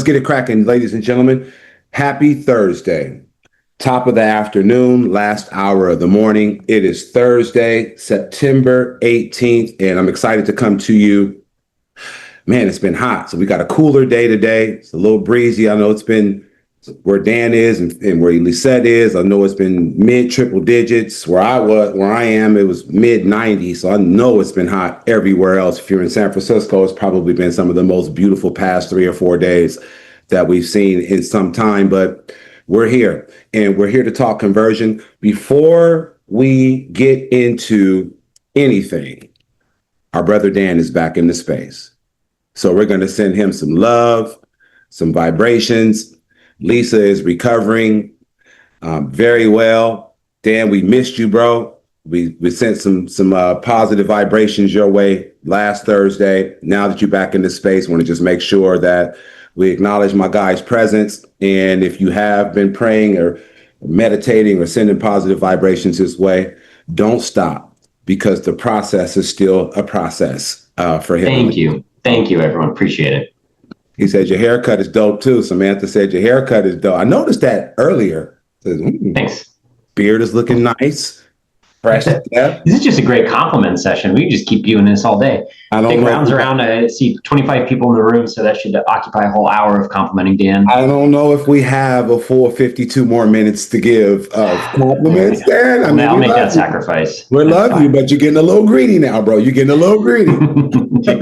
get it cracking, ladies and gentlemen. Happy Thursday. Top of the afternoon, last hour of the morning. It is Thursday, September 18th, and I'm excited to come to you. Man, it's been hot. So we got a cooler day today. It's a little breezy. I know it's been where Dan is and where Lisette is. I know it's been mid triple digits. Where I am, it was mid 90s. So I know it's been hot everywhere else. If you're in San Francisco, it's probably been some of the most beautiful past 3 or 4 days that we've seen in some time. But we're here, and we're here to talk conversion. Before we get into anything, our brother Dan is back in the space. So we're going to send him some love, some vibrations. Lisa is recovering very well. Dan, we missed you, bro. We sent some positive vibrations your way last Thursday. Now that you're back in the space, I want to just make sure that we acknowledge my guy's presence. And if you have been praying or meditating or sending positive vibrations his way, don't stop, because the process is still a process for him. Thank you. Thank you, everyone. Appreciate it. He said your haircut is dope too. Samantha said your haircut is dope. I noticed that earlier. Thanks. Beard is looking nice. Fresh. This is just a great compliment session. We can just keep doing this all day. I don't Big know. rounds around. I see 25 people in the room, so that should occupy a whole hour of complimenting Dan. I don't know if we have a full 52 more minutes to give of compliments, Dan. I mean, I'll make that sacrifice. We love you, but you're getting a little greedy now, bro. You're getting a little greedy.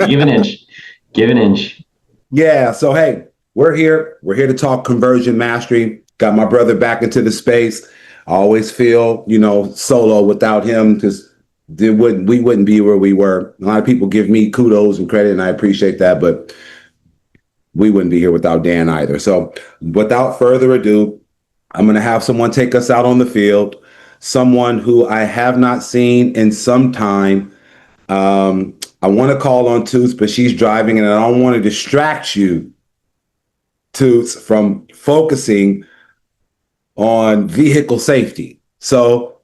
Give an inch. Give an inch. Yeah. So, hey, we're here. We're here to talk conversion mastery. Got my brother back into the space. I always feel, solo without him, because we wouldn't be where we were. A lot of people give me kudos and credit, and I appreciate that, but we wouldn't be here without Dan either. So without further ado, I'm going to have someone take us out on the field, someone who I have not seen in some time. I want to call on Toots, but she's driving, and I don't want to distract you, Toots, from focusing on vehicle safety. So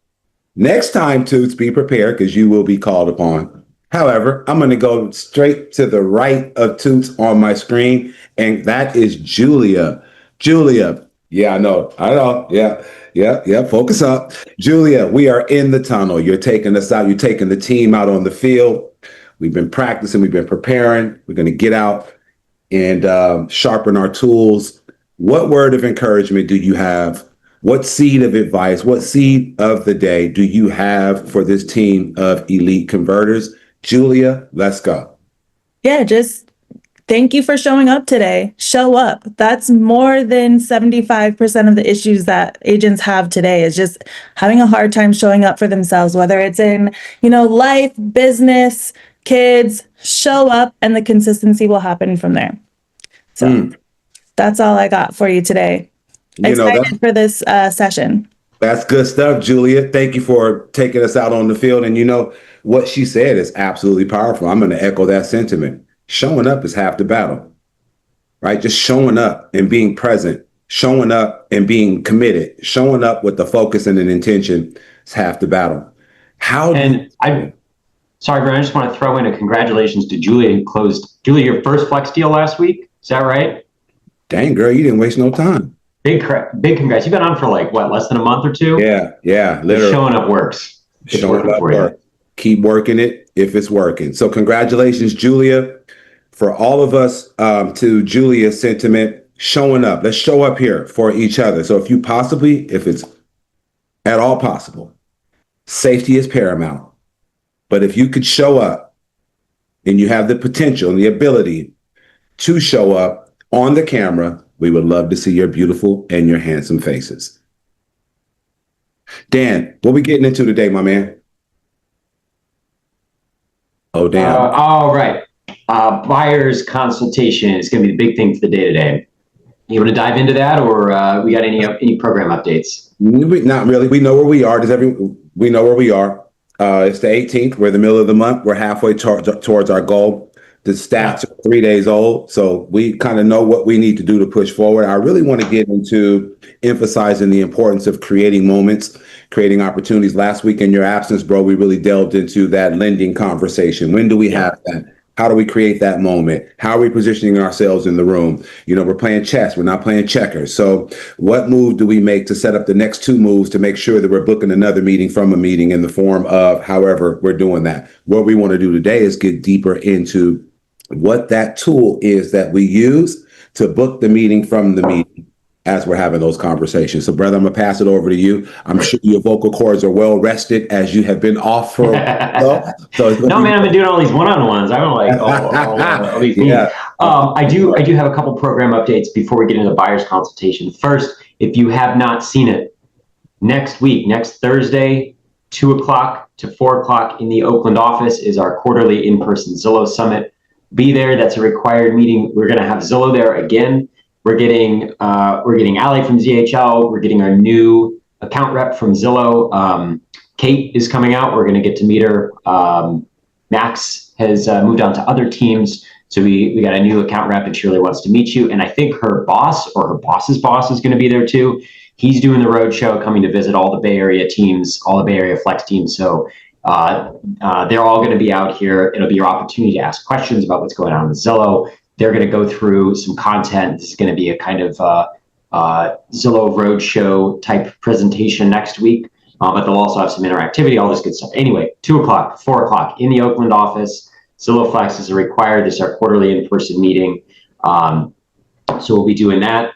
next time, Toots, be prepared, because you will be called upon. However, I'm going to go straight to the right of Toots on my screen, and that is Julia. Julia. Yeah, I know. Yeah. Focus up. Julia, we are in the tunnel. You're taking us out. You're taking the team out on the field. We've been practicing. We've been preparing. We're going to get out and sharpen our tools. What word of encouragement do you have? What seed of advice, what seed of the day do you have for this team of elite converters? Julia, let's go. Yeah, just thank you for showing up today. Show up. That's more than 75% of the issues that agents have today, is just having a hard time showing up for themselves, whether it's in, life, business, kids. Show up, and the consistency will happen from there. So that's all I got for you today. Excited for this session. That's good stuff, Julia. Thank you for taking us out on the field. And what she said is absolutely powerful. I'm going to echo that sentiment. Showing up is half the battle, right? Just showing up and being present, showing up and being committed, showing up with the focus and an intention is half the battle. Sorry, Brandi, I just want to throw in a congratulations to Julia, who closed, your first flex deal last week. Is that right? Dang, girl, you didn't waste no time. Big congrats. You've been on for less than a month or two? Yeah, literally. Showing up works. It's working for you. Keep working it if it's working. So congratulations, Julia. For all of us, to Julia's sentiment, showing up. Let's show up here for each other. So if it's at all possible, safety is paramount. But if you could show up and you have the potential and the ability to show up on the camera, we would love to see your beautiful and your handsome faces. Dan, what we getting into today, my man? Oh, Dan. All right. Buyer's consultation is going to be the big thing for the day today. You want to dive into that, or we got any program updates? Not really. We know where we are. We know where we are. It's the 18th. We're in the middle of the month. We're halfway towards our goal. The stats are 3 days old, so we kind of know what we need to do to push forward. I really want to get into emphasizing the importance of creating moments, creating opportunities. Last week in your absence, bro, we really delved into that lending conversation. When do we have that? How do we create that moment? How are we positioning ourselves in the room? You know, we're playing chess. We're not playing checkers. So what move do we make to set up the next two moves to make sure that we're booking another meeting from a meeting in the form of however we're doing that? What we want to do today is get deeper into what that tool is that we use to book the meeting from the meeting as we're having those conversations. So, brother, I'm going to pass it over to you. I'm sure your vocal cords are well rested as you have been off for a while. No, man, I've been doing all these one-on-ones. I'm like, all these meetings. Yeah. I do have a couple program updates before we get into the buyer's consultation. First, if you have not seen it, next Thursday, 2 o'clock to 4 o'clock in the Oakland office is our quarterly in-person Zillow Summit. Be there. That's a required meeting. We're going to have Zillow there again. We're getting Ali from ZHL. We're getting our new account rep from Zillow. Kate is coming out. We're going to get to meet her. Max has moved on to other teams. So we got a new account rep and she really wants to meet you. And I think her boss or her boss's boss is going to be there too. He's doing the road show, coming to visit all the Bay Area teams, all the Bay Area Flex teams. So they're all going to be out here. It'll be your opportunity to ask questions about what's going on with Zillow. They're going to go through some content. This is going to be a kind of Zillow roadshow type presentation next week, but they'll also have some interactivity, all this good stuff. Anyway, 2 o'clock, 4 o'clock in the Oakland office. Zillow Flex is required. This is our quarterly in-person meeting. So we'll be doing that.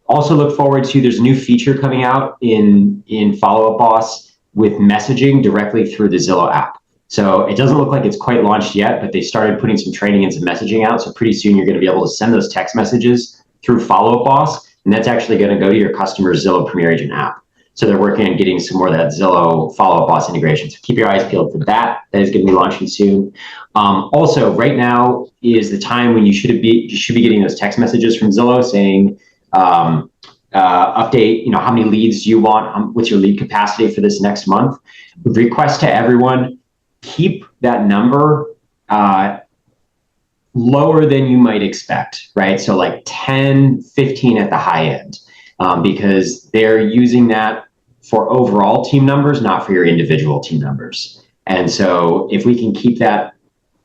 Also look forward to, there's a new feature coming out in Follow Up Boss with messaging directly through the Zillow app. So it doesn't look like it's quite launched yet, but they started putting some training and some messaging out. So pretty soon you're going to be able to send those text messages through Follow Up Boss, and that's actually going to go to your customer's Zillow Premier Agent app. So they're working on getting some more of that Zillow Follow Up Boss integration. So keep your eyes peeled for that. That is going to be launching soon. Also, right now is the time when you should be getting those text messages from Zillow saying, update, you know, how many leads do you want? What's your lead capacity for this next month? Request to everyone, keep that number lower than you might expect, right? So like 10, 15 at the high end, because they're using that for overall team numbers, not for your individual team numbers. And so if we can keep that,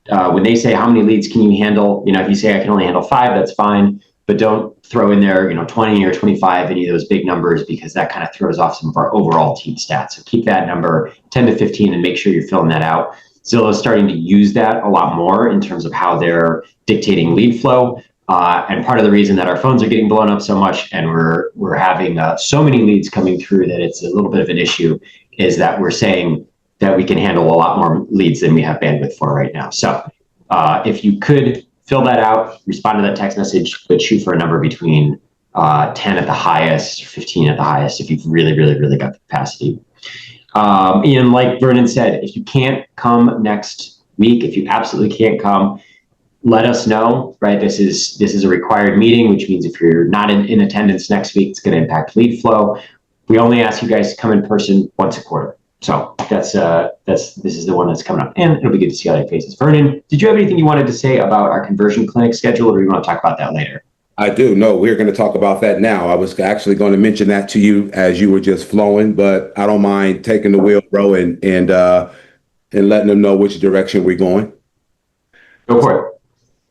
when they say how many leads can you handle, you know, if you say I can only handle 5, that's fine, but don't throw in there, you know, 20 or 25, any of those big numbers, because that kind of throws off some of our overall team stats. So keep that number 10 to 15 and make sure you're filling that out. Zillow is starting to use that a lot more in terms of how they're dictating lead flow. And part of the reason that our phones are getting blown up so much and we're having so many leads coming through that it's a little bit of an issue is that we're saying that we can handle a lot more leads than we have bandwidth for right now. So if you could fill that out, respond to that text message, but shoot for a number between 10 at the highest, 15 at the highest, if you've really, really, really got the capacity. And like Vernon said, if you can't come next week, if you absolutely can't come, let us know, right? This is a required meeting, which means if you're not in attendance next week, it's going to impact lead flow. We only ask you guys to come in person once a quarter. So this is the one that's coming up, and it'll be good to see all your faces. Vernon, did you have anything you wanted to say about our conversion clinic schedule, or do you want to talk about that later? I do. No, we're going to talk about that now. I was actually going to mention that to you as you were just flowing, but I don't mind taking the wheel, bro, and letting them know which direction we're going. Go for it.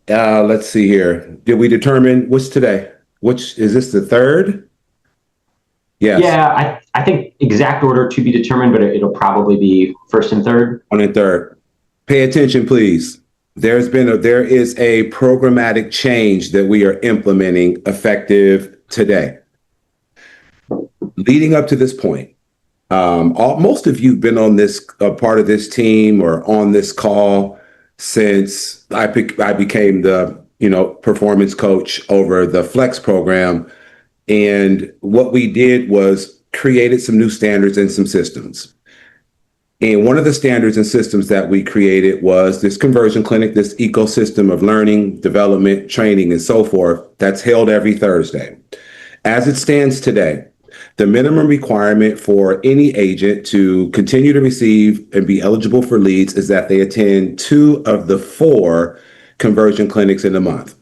Let's see here. Did we determine what's today? Which is this, the 3rd? Yes. Yeah, I think exact order to be determined, but it'll probably be 1st and 3rd. 1 and 3rd. Pay attention, please. There is a programmatic change that we are implementing effective today. Leading up to this point, most of you've been on this part of this team or on this call since I became the performance coach over the Flex program. And what we did was created some new standards and some systems. And one of the standards and systems that we created was this conversion clinic, this ecosystem of learning, development, training, and so forth that's held every Thursday. As it stands today, the minimum requirement for any agent to continue to receive and be eligible for leads is that they attend 2 of the 4 conversion clinics in a month.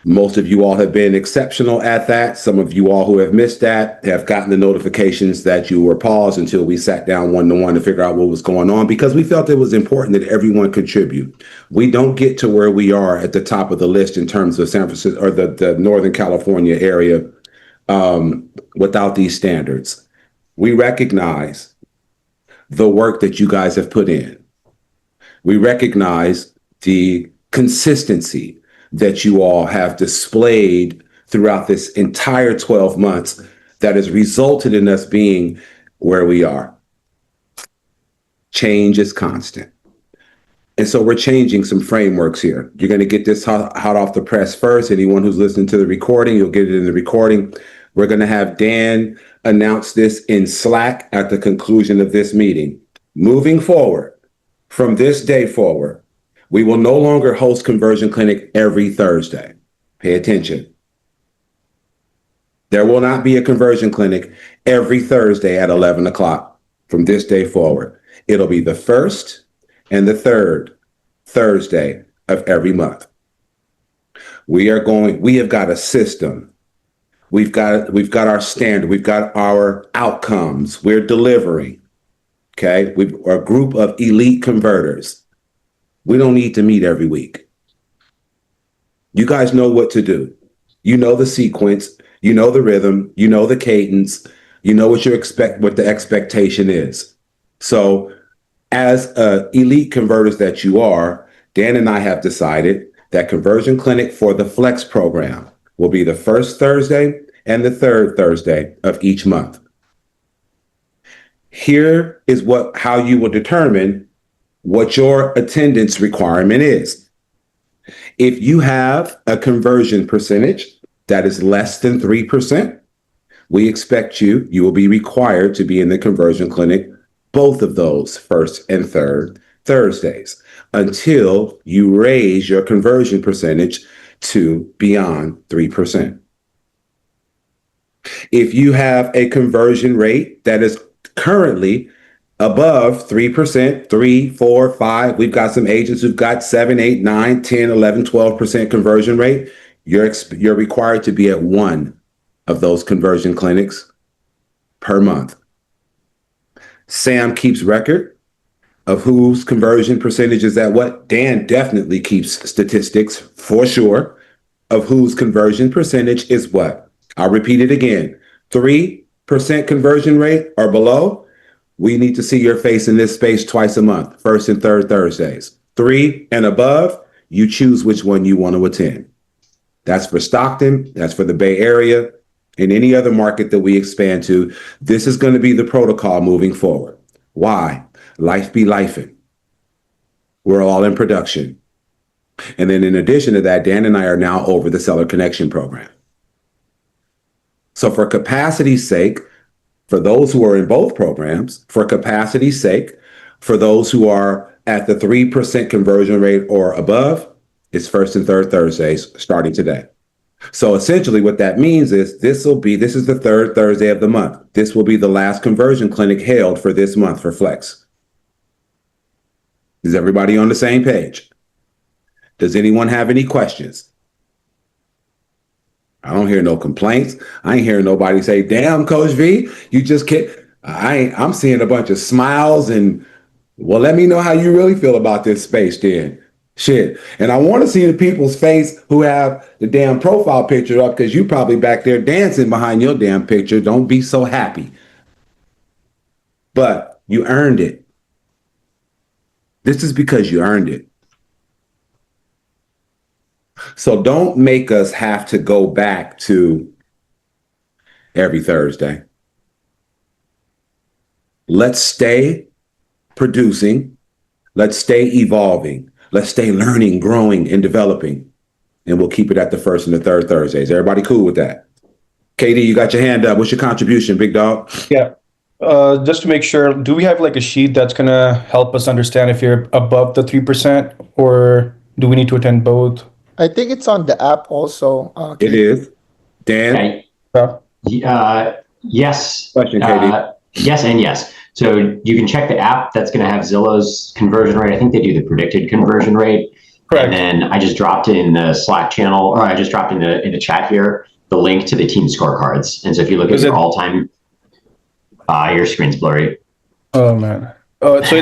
Most of you all have been exceptional at that. Some of you all who have missed that have gotten the notifications that you were paused until we sat down one-to-one to figure out what was going on, because we felt it was important that everyone contribute. We don't get to where we are at the top of the list in terms of San Francisco or the Northern California area without these standards. We recognize the work that you guys have put in. We recognize the consistency that you all have displayed throughout this entire 12 months that has resulted in us being where we are. Change is constant. And so we're changing some frameworks here. You're going to get this hot off the press first. Anyone who's listening to the recording, you'll get it in the recording. We're going to have Dan announce this in Slack at the conclusion of this meeting. Moving forward, from this day forward, we will no longer host Conversion Clinic every Thursday. Pay attention. There will not be a Conversion Clinic every Thursday at 11 o'clock from this day forward. It'll be the first and the third Thursday of every month. We have got a system. We've got our standard. We've got our outcomes. We're delivering. Okay. We're a group of elite converters. We don't need to meet every week. You guys know what to do. You know the sequence, you know the rhythm, you know the cadence, you know what the expectation is. So as elite converters that you are, Dan and I have decided that Conversion Clinic for the Flex program will be the first Thursday and the third Thursday of each month. Here is how you will determine what your attendance requirement is. If you have a conversion percentage that is less than 3%, we expect you will be required to be in the Conversion Clinic both of those first and third Thursdays until you raise your conversion percentage to beyond 3%. If you have a conversion rate that is currently above 3%, 3, 4, 5. We've got some agents who've got 7, 8, 9, 10, 11, 12% conversion rate. You're required to be at one of those conversion clinics per month. Sam keeps record of whose conversion percentage is at what. Dan definitely keeps statistics for sure of whose conversion percentage is what. I'll repeat it again. 3% conversion rate or below. We need to see your face in this space twice a month, first and third Thursdays. 3 and above, you choose which one you want to attend. That's for Stockton. That's for the Bay Area and any other market that we expand to. This is going to be the protocol moving forward. Why? Life be lifing. We're all in production. And then in addition to that, Dan and I are now over the Seller Connection program. So for capacity's sake, for those who are in both programs, for capacity's sake, for those who are at the 3% conversion rate or above, it's first and third Thursdays starting today. So essentially what that means is this is the third Thursday of the month. This will be the last conversion clinic held for this month for Flex. Is everybody on the same page? Does anyone have any questions? I don't hear no complaints. I ain't hearing nobody say, damn, Coach V, you just can't. I'm seeing a bunch of smiles and, well, let me know how you really feel about this space then. Shit. And I want to see the people's face who have the damn profile picture up because you probably back there dancing behind your damn picture. Don't be so happy. But you earned it. This is because you earned it. So don't make us have to go back to every Thursday. Let's stay producing. Let's stay evolving. Let's stay learning, growing, and developing. And we'll keep it at the first and the third Thursdays. Everybody cool with that? KD, you got your hand up. What's your contribution, big dog? Yeah. Just to make sure, do we have like a sheet that's going to help us understand if you're above the 3% or do we need to attend both? I think it's on the app also. It is. Dan? Okay. Yes. Question, KD. Yes and yes. So you can check the app. That's going to have Zillow's conversion rate. I think they do the predicted conversion rate. Correct. And then I just dropped in the Slack channel, or I just dropped in the chat here, the link to the team scorecards. And so if you look at your all-time, your screen's blurry. Oh man. So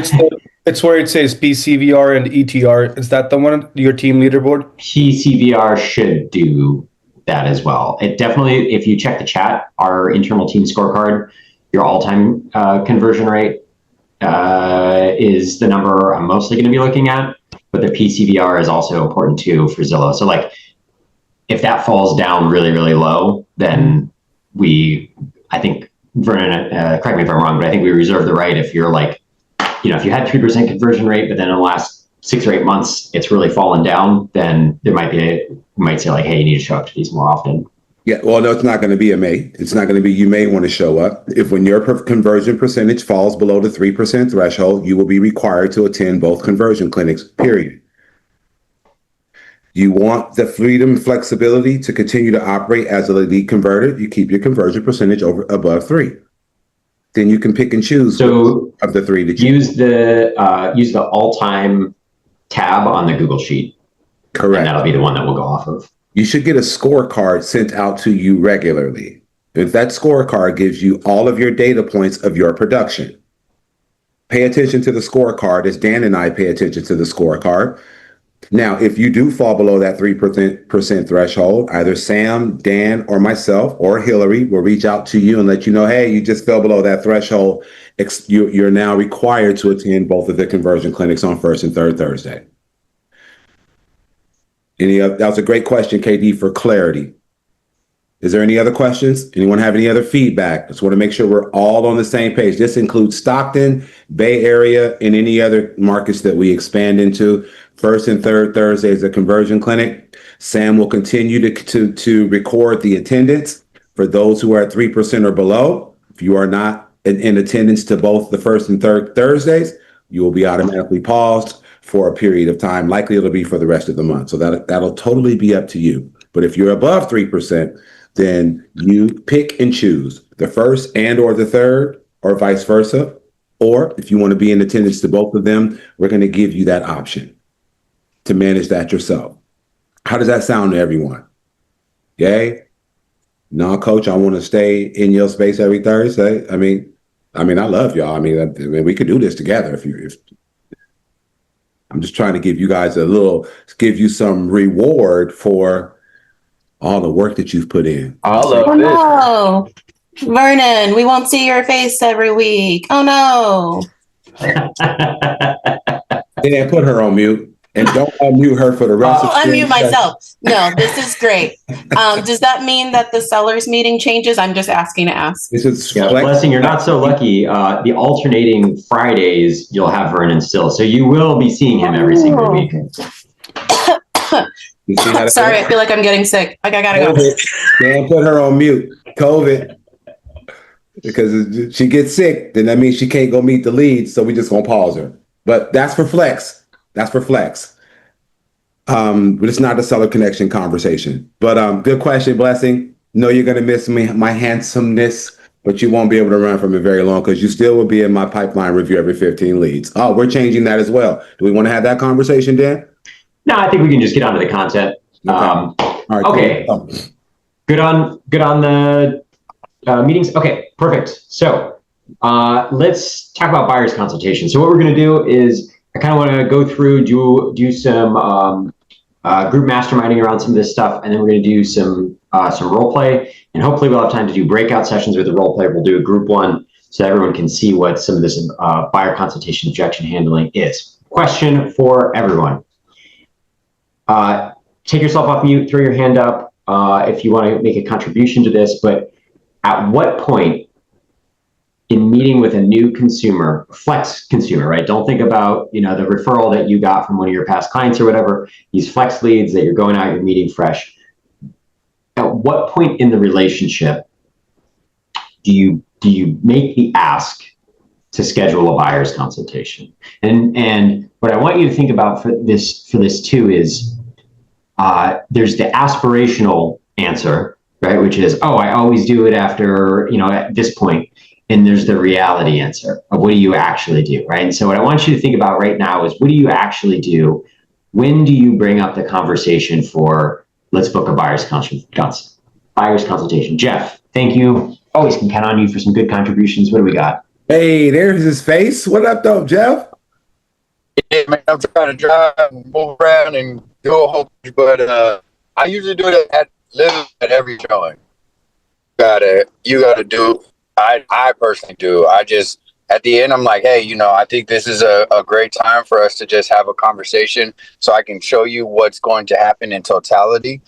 it's where it says PCVR and ETR. Is that the one, your team leaderboard? PCVR should do that as well. It definitely, if you check the chat, our internal team scorecard, your all-time conversion rate is the number I'm mostly going to be looking at, but the PCVR is also important too for Zillow. So like, if that falls down really, really low, then I think Vernon, correct me if I'm wrong, but I think we reserve the right if you're like, if you had 3% conversion rate, but then in the last 6 or 8 months, it's really fallen down, then there might be, you might say like, hey, you need to show up to these more often. Yeah, well, no, it's not going to be a may. It's not going to be you may want to show up. If when your conversion percentage falls below the 3% threshold, you will be required to attend both conversion clinics, period. You want the freedom and flexibility to continue to operate as a lead converter, you keep your conversion percentage above 3. Then you can pick and choose of the 3 that you use the all-time tab on the Google Sheet. Correct. And that'll be the one that we'll go off of. You should get a scorecard sent out to you regularly. If that scorecard gives you all of your data points of your production, pay attention to the scorecard as Dan and I pay attention to the scorecard. Now, if you do fall below that 3% threshold, either Sam, Dan, or myself, or Hillary will reach out to you and let you know, hey, you just fell below that threshold. You're now required to attend both of the conversion clinics on first and third Thursday. That was a great question, KD, for clarity. Is there any other questions? Anyone have any other feedback? Just want to make sure we're all on the same page. This includes Stockton, Bay Area, and any other markets that we expand into. First and third Thursday is a conversion clinic. Sam will continue to record the attendance for those who are at 3% or below. If you are not in attendance to both the first and third Thursdays, you will be automatically paused for a period of time. Likely it'll be for the rest of the month. So that'll totally be up to you. But if you're above 3%, then you pick and choose the first and or the third, or vice versa. Or if you want to be in attendance to both of them, we're going to give you that option to manage that yourself. How does that sound to everyone? Yay? No, coach, I want to stay in your space every Thursday. I mean, I love y'all. I mean, we could do this together if I'm just trying to give you guys give you some reward for all the work that you've put in. I love Oh it. no, Vernon, we won't see your face every week. Oh no. Dan, put her on mute. And don't unmute her for the rest of the I'll unmute myself. No, this is great. Does that mean that the sellers meeting changes? I'm just asking to ask. This is Blessing, you're not so lucky. The alternating Fridays, you'll have Vernon still. So you will be seeing him every single week. Sorry, I feel like I'm getting sick. Like I gotta go. Dan, put her on mute. COVID. Because if she gets sick, then that means she can't go meet the leads. So we just gonna pause her. But that's for flex. That's for flex. But it's not a seller connection conversation. But good question, Blessing. No, you're gonna miss my handsomeness, but you won't be able to run from it very long because you still will be in my pipeline review every 15 leads. Oh, we're changing that as well. Do we want to have that conversation, Dan? No, I think we can just get onto the content. Okay. All right, okay. Cool. Good on the meetings. Okay, perfect. So let's talk about buyer's consultation. So what we're going to do is I kind of want to go through, do some group masterminding around some of this stuff, and then we're going to do some role play, and hopefully we'll have time to do breakout sessions with the role play. We'll do a group one so everyone can see what some of this buyer consultation objection handling is. Question for everyone. Take yourself off mute, throw your hand up if you want to make a contribution to this, but at what point in meeting with a new consumer, flex consumer, right? Don't think about, the referral that you got from one of your past clients or whatever, these flex leads that you're going out, you're meeting fresh. At what point in the relationship do you make the ask to schedule a buyer's consultation? And what I want you to think about for this too is there's the aspirational answer, right? Which is, oh, I always do it after, at this point. And there's the reality answer of what do you actually do, right? And so what I want you to think about right now is what do you actually do when do you bring up the conversation for let's book a buyer's consultation? Jeff, thank you. Always can count on you for some good contributions. What do we got? Hey, there's his face. What up, though, Jeff? Yeah, man, I'm trying to drive and move around and do a whole bunch, but I usually do it literally at every showing. You gotta do. I personally do. I just at the end, I'm like, hey, I think this is a great time for us to just have a conversation, so I can show you what's going to happen in totality.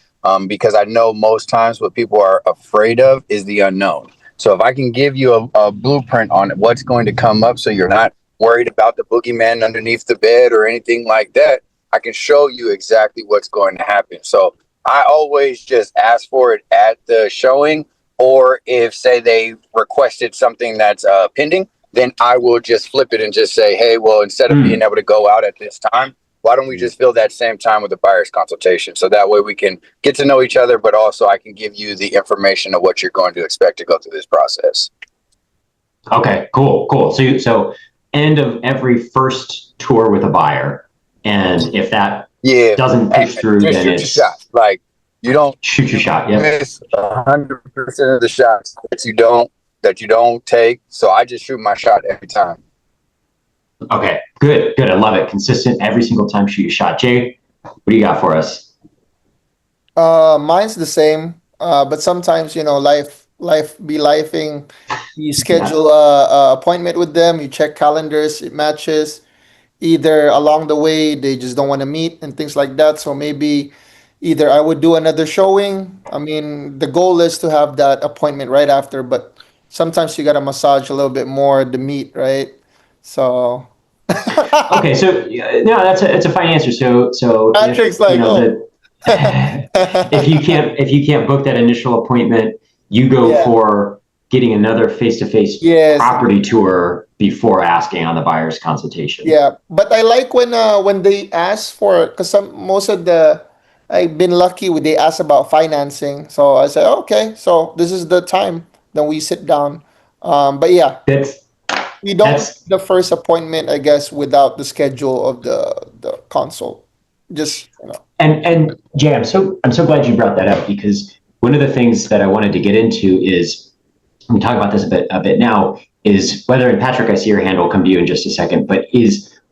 Because I know most times what people are afraid of is the unknown. So if I can give you a blueprint on what's going to come up, so you're not worried about the boogeyman underneath the bed or anything like that, I can show you exactly what's going to happen. So I always just ask for it at the showing, or if say they requested something that's pending, then I will just flip it and just say, hey, well, instead of being able to go out at this time, why don't we just fill that same time with the buyer's consultation? So that way we can get to know each other, but also I can give you the information of what you're going to expect to go through this process. Okay, cool. So end of every first tour with a buyer, and if that doesn't push through, just then shoot it's your shot. Like you don't shoot your shot. Yeah, miss 100% of the shots that you don't take. So I just shoot my shot every time. Okay, good. I love it. Consistent every single time. Shoot your shot. Jay, what do you got for us? Mine's the same. But sometimes, life be lifing. You schedule a appointment with them, you check calendars, it matches. Either along the way, they just don't want to meet and things like that. So maybe either I would do another showing. I mean, the goal is to have that appointment right after, but sometimes you got to massage a little bit more the meat, right? So. Okay, so no, it's a fine answer. So Patrick's if you can't book that initial appointment, you go for getting another face-to-face property tour before asking on the buyer's consultation. Yeah, but I like when they ask for, because I've been lucky when they ask about financing. So I say, okay, so this is the time. Then we sit down. But yeah, we don't the first appointment, I guess, without the schedule of the consult. Just And Jay, I'm so glad you brought that up, because one of the things that I wanted to get into is, we talk about this a bit now, is whether, and Patrick, I see your hand will come to you in just a second, but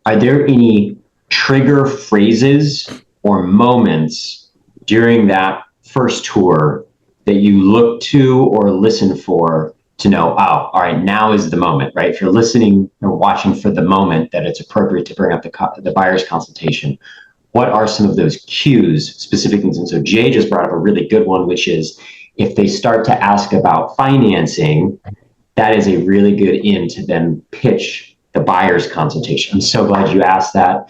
are there any trigger phrases or moments during that first tour that you look to or listen for to know, oh, all right, now is the moment, right? If you're listening or watching for the moment that it's appropriate to bring up the buyer's consultation, what are some of those cues, specific things? And so Jay just brought up a really good one, which is if they start to ask about financing, that is a really good in to then pitch the buyer's consultation. I'm so glad you asked that.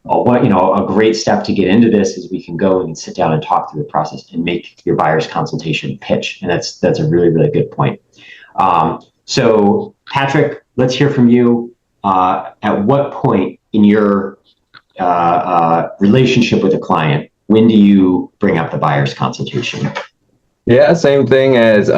A great step to get into this is we can go and sit down and talk through the process and make your buyer's consultation pitch. And that's a really, really good point. So Patrick, let's hear from you. At what point in your relationship with a client, when do you bring up the buyer's consultation? Yeah, same thing as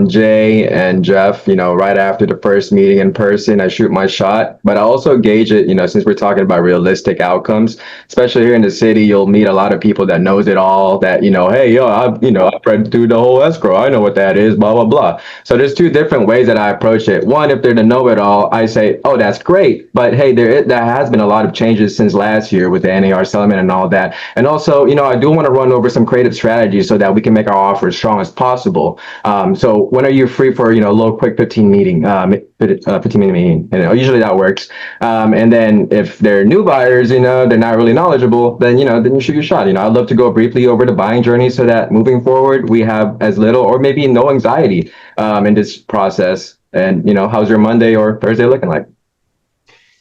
Jay and Jeff, right after the first meeting in person, I shoot my shot, but I also gauge it, since we're talking about realistic outcomes, especially here in the city, you'll meet a lot of people that knows it all, that, hey, I've read through the whole escrow. I know what that is, blah, blah, blah. So there's two different ways that I approach it. One, if they're the know-it-all, I say, oh, that's great. But hey, there has been a lot of changes since last year with the NAR settlement and all that. And also, I do want to run over some creative strategies so that we can make our offers strong as possible. So when are you free for, a little quick 15-minute meeting? And usually that works. And then if they're new buyers, they're not really knowledgeable, then you shoot your shot. I'd love to go briefly over the buying journey so that moving forward, we have as little or maybe no anxiety in this process. And, how's your Monday or Thursday looking like?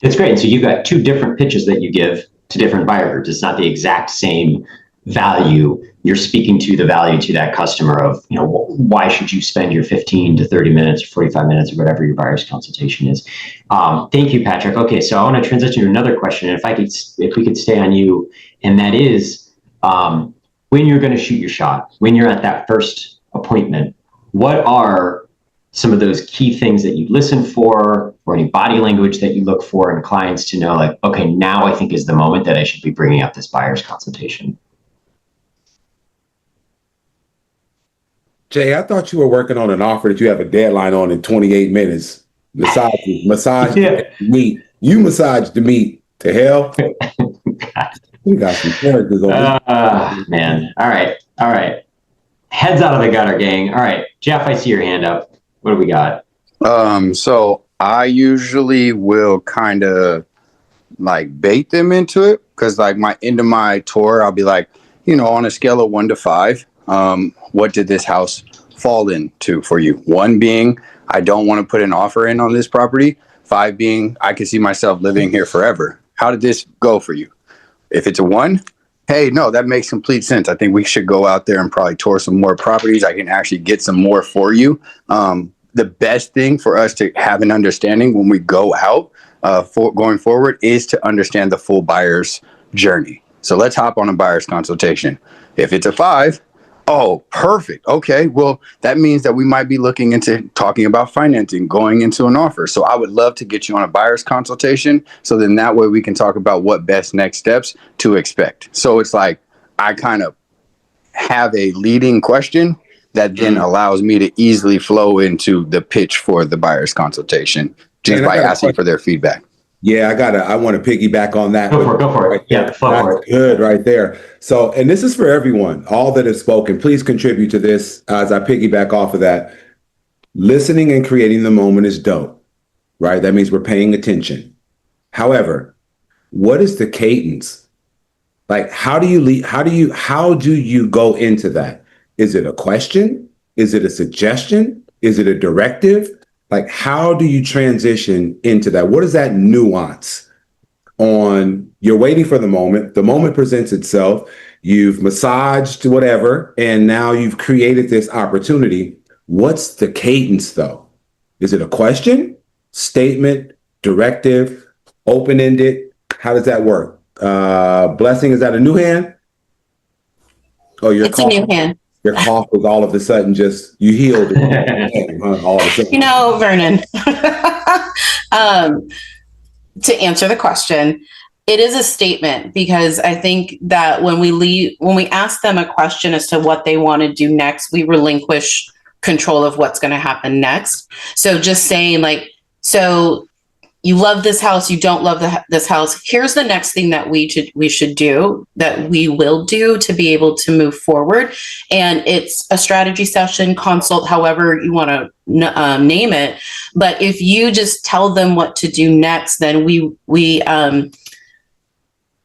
It's great. So you've got two different pitches that you give to different buyer groups. It's not the exact same value. You're speaking to the value to that customer of, why should you spend your 15 to 30 minutes, 45 minutes, or whatever your buyer's consultation is. Thank you, Patrick. Okay, so I want to transition to another question. And if we could stay on you, and that is, when you're going to shoot your shot, when you're at that first appointment, what are some of those key things that you listen for, or any body language that you look for in clients to know, like, okay, now I think is the moment that I should be bringing up this buyer's consultation? Jay, I thought you were working on an offer that you have a deadline on in 28 minutes. Massage Yeah. the meat. You massage the meat. To hell. We got some characters on this. Man. All right. Heads out of the gutter, gang. All right. Jeff, I see your hand up. What do we got? So I usually will kind of like bait them into it, because like into my tour, I'll be like, on a scale of 1 to 5, what did this house fall into for you? 1 being, I don't want to put an offer in on this property. 5 being, I can see myself living here forever. How did this go for you? If it's a 1, hey, no, that makes complete sense. I think we should go out there and probably tour some more properties. I can actually get some more for you. The best thing for us to have an understanding when we go out going forward is to understand the full buyer's journey. So let's hop on a buyer's consultation. If it's a 5, oh, perfect. Okay, well, that means that we might be looking into talking about financing, going into an offer. So I would love to get you on a buyer's consultation. So then that way we can talk about what best next steps to expect. So it's like I kind of have a leading question that then allows me to easily flow into the pitch for the buyer's consultation just by asking for their feedback. Yeah, I want to piggyback on that. Go for it. Right, Yeah, flow for it. Good right there. So, and this is for everyone, all that have spoken, please contribute to this as I piggyback off of that. Listening and creating the moment is dope, right? That means we're paying attention. However, what is the cadence? Like, how do you go into that? Is it a question? Is it a suggestion? Is it a directive? Like, how do you transition into that? What is that nuance on you're waiting for the moment presents itself, you've massaged whatever, and now you've created this opportunity. What's the cadence though? Is it a question, statement, directive, open-ended? How does that work? Blessing, is that a new hand? Oh, It's a new hand. Your cough was all of a sudden just, you healed it. All of a sudden. Vernon, to answer the question, it is a statement, because I think that when we ask them a question as to what they want to do next, we relinquish control of what's going to happen next. So just saying like, so you love this house, you don't love this house. Here's the next thing that we should do, that we will do to be able to move forward. And it's a strategy session, consult, however you want to name it. But if you just tell them what to do next, then we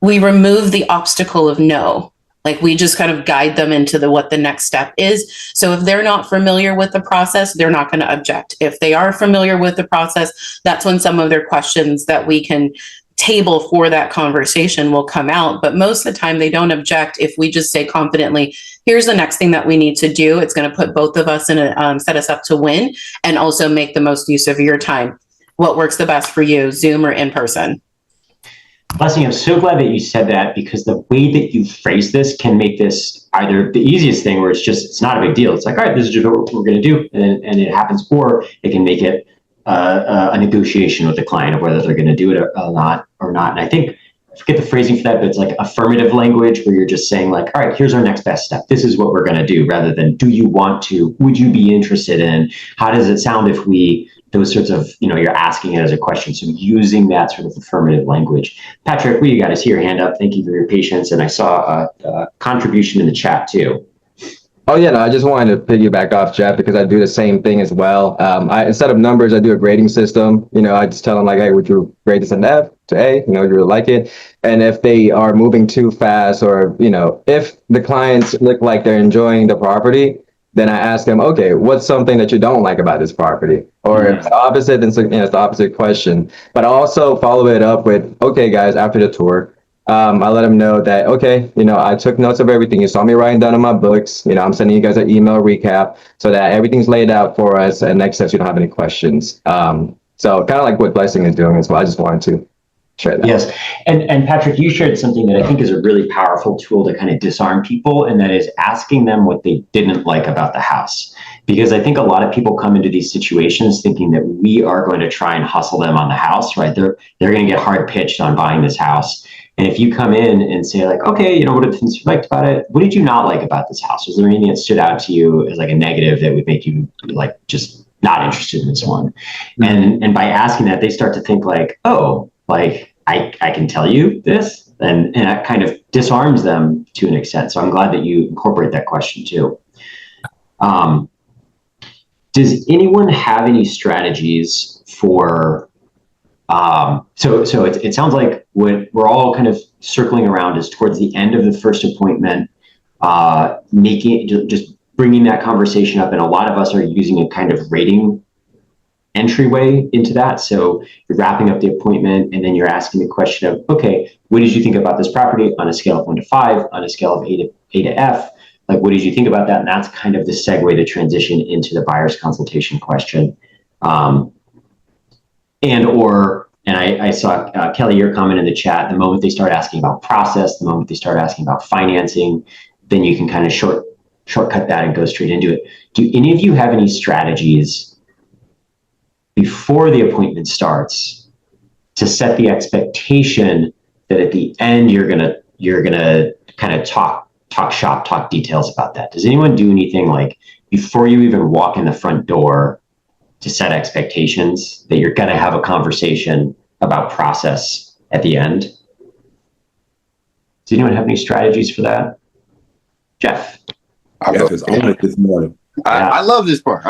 remove the obstacle of no. Like, we just kind of guide them into what the next step is. So if they're not familiar with the process, they're not going to object. If they are familiar with the process, that's when some of their questions that we can table for that conversation will come out. But most of the time they don't object if we just say confidently, here's the next thing that we need to do. It's going to put both of us in set us up to win, and also make the most use of your time. What works the best for you, Zoom or in person? Blessing, I'm so glad that you said that, because the way that you phrase this can make this either the easiest thing where it's not a big deal. It's like, all right, this is just what we're going to do, and it happens, or it can make it a negotiation with the client of whether they're going to do it or not. And I think, I forget the phrasing for that, but it's like affirmative language where you're just saying like, all right, here's our next best step. This is what we're going to do, rather than do you want to, would you be interested in, how does it sound if we, those sorts of, you're asking it as a question. So using that sort of affirmative language. Patrick, you got to see your hand up. Thank you for your patience. And I saw a contribution in the chat too. Oh yeah, no, I just wanted to piggyback off Jeff, because I do the same thing as well. Instead of numbers, I do a grading system. I just tell them like, hey, would you grade this an F to A? You really like it. And if they are moving too fast, or if the clients look like they're enjoying the property, then I ask them, okay, what's something that you don't like about this property? Or if it's the opposite, then it's the opposite question. But I also follow it up with, okay, guys, after the tour, I let them know that, okay, I took notes of everything. You saw me writing down in my books. I'm sending you guys an email recap so that everything's laid out for us. And next steps, you don't have any questions. So kind of like what Blessing is doing as well. I just wanted to share that. Yes. And Patrick, you shared something that I think is a really powerful tool to kind of disarm people, and that is asking them what they didn't like about the house. Because I think a lot of people come into these situations thinking that we are going to try and hustle them on the house, right? They're going to get hard pitched on buying this house. And if you come in and say like, okay, what are the things you liked about it? What did you not like about this house? Was there anything that stood out to you as like a negative that would make you like just not interested in this one? And by asking that, they start to think like, oh, like I can tell you this, and that kind of disarms them to an extent. So I'm glad that you incorporate that question too. Does anyone have any strategies for, so it sounds like what we're all kind of circling around is towards the end of the first appointment, just bringing that conversation up. And a lot of us are using a kind of rating entryway into that. So you're wrapping up the appointment and then you're asking the question of, okay, what did you think about this property on a scale of 1 to 5, on a scale of A to F? Like, what did you think about that? And that's kind of the segue, the transition into the buyer's consultation question. I saw Kelly, your comment in the chat, the moment they start asking about process, the moment they start asking about financing, then you can kind of shortcut that and go straight into it. Do any of you have any strategies before the appointment starts to set the expectation that at the end you're gonna kind of talk shop, talk details about that? Does anyone do anything like before you even walk in the front door to set expectations that you're going to have a conversation about process at the end? Does anyone have any strategies for that? Jeff? Jeff is on it this morning. I love this part.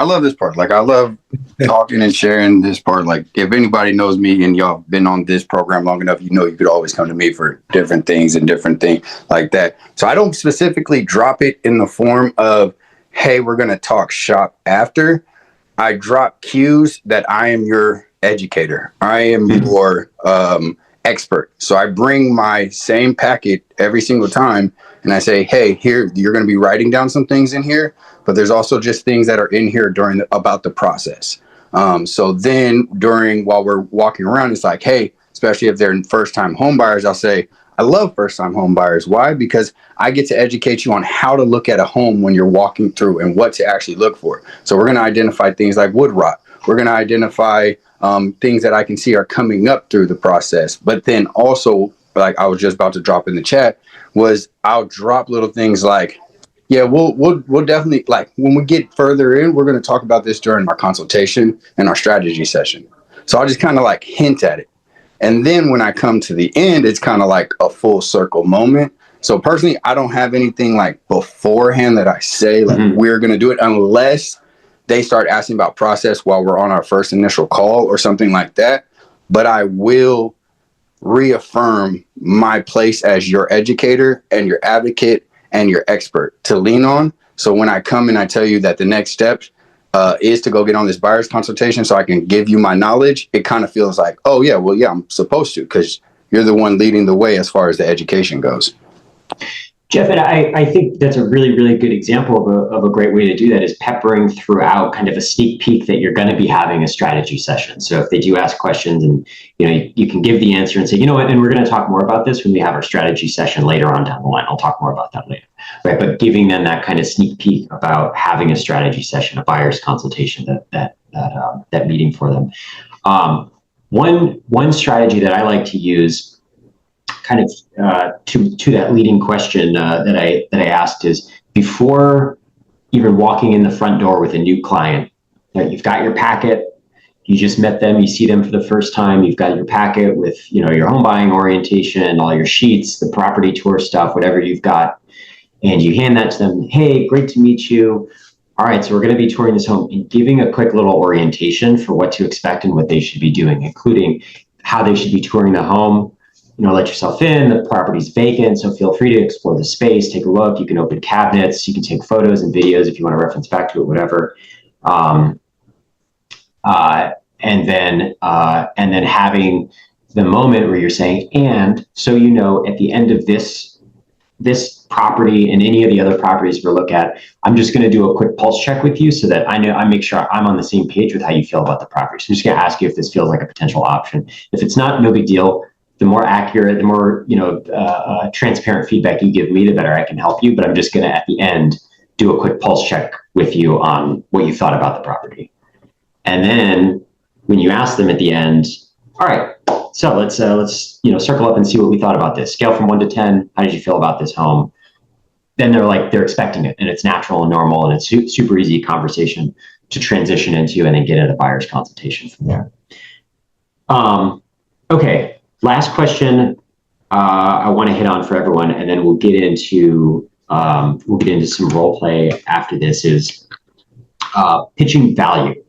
Like, I love talking and sharing this part. Like, if anybody knows me and y'all been on this program long enough, you could always come to me for different things like that. So I don't specifically drop it in the form of, hey, we're going to talk shop after. I drop cues that I am your educator. I am your expert. So I bring my same packet every single time and I say, hey, here, you're going to be writing down some things in here, but there's also just things that are in here about the process. So then while we're walking around, it's like, hey, especially if they're first-time home buyers, I'll say, I love first-time home buyers. Why? Because I get to educate you on how to look at a home when you're walking through and what to actually look for. So we're going to identify things like wood rot. We're going to identify things that I can see are coming up through the process. But then also, like I was just about to drop in the chat, was I'll drop little things like, yeah, we'll definitely, like, when we get further in, we're going to talk about this during our consultation and our strategy session. So I'll just kind of like hint at it. And then when I come to the end, it's kind of like a full circle moment. So personally, I don't have anything like beforehand that I say, like, we're going to do it, unless they start asking about process while we're on our first initial call or something like that. But I will reaffirm my place as your educator and your advocate and your expert to lean on. So when I come and I tell you that the next step is to go get on this buyer's consultation so I can give you my knowledge, it kind of feels like, oh yeah, well, yeah, I'm supposed to, because you're the one leading the way as far as the education goes. Jeff, and I think that's a really, really good example of a great way to do that, is peppering throughout kind of a sneak peek that you're going to be having a strategy session. So if they do ask questions and you can give the answer and say, you know what, and we're going to talk more about this when we have our strategy session later on down the line. I'll talk more about that later, right? But giving them that kind of sneak peek about having a strategy session, a buyer's consultation, that meeting for them. One strategy that I like to use, kind of to that leading question that I asked, is before even walking in the front door with a new client, right, you've got your packet, you just met them, you see them for the first time, you've got your packet with your home buying orientation, all your sheets, the property tour stuff, whatever you've got, and you hand that to them. Hey, great to meet you. All right, so we're going to be touring this home, and giving a quick little orientation for what to expect and what they should be doing, including how they should be touring the home. Let yourself in, the property's vacant, so feel free to explore the space, take a look. You can open cabinets, you can take photos and videos if you want to reference back to it, whatever. And then having the moment where you're saying, and so at the end of this property and any of the other properties we look at, I'm just going to do a quick pulse check with you so that I make sure I'm on the same page with how you feel about the property. So I'm just going to ask you if this feels like a potential option. If it's not, no big deal. The more accurate, the more transparent feedback you give me, the better I can help you. But I'm just going to, at the end, do a quick pulse check with you on what you thought about the property. And then when you ask them at the end, all right, so let's circle up and see what we thought about this. Scale from 1 to 10. How did you feel about this home? Then they're expecting it, and it's natural and normal, and it's super easy conversation to transition into, and then get into the buyer's consultation from there. Okay, last question I want to hit on for everyone, and then we'll get into some role play after this. Is pitching value.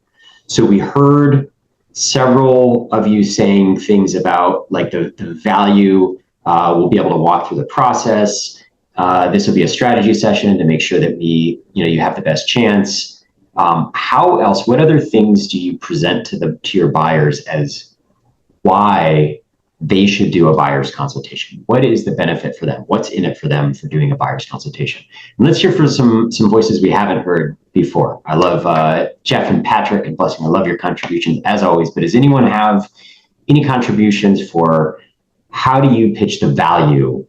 So we heard several of you saying things about like the value. We'll be able to walk through the process. This will be a strategy session to make sure that you have the best chance. How else? What other things do you present to your buyers as why they should do a buyer's consultation? What is the benefit for them? What's in it for them for doing a buyer's consultation? And let's hear from some voices we haven't heard before. I love Jeff and Patrick and Blessing. I love your contributions as always. But does anyone have any contributions for how do you pitch the value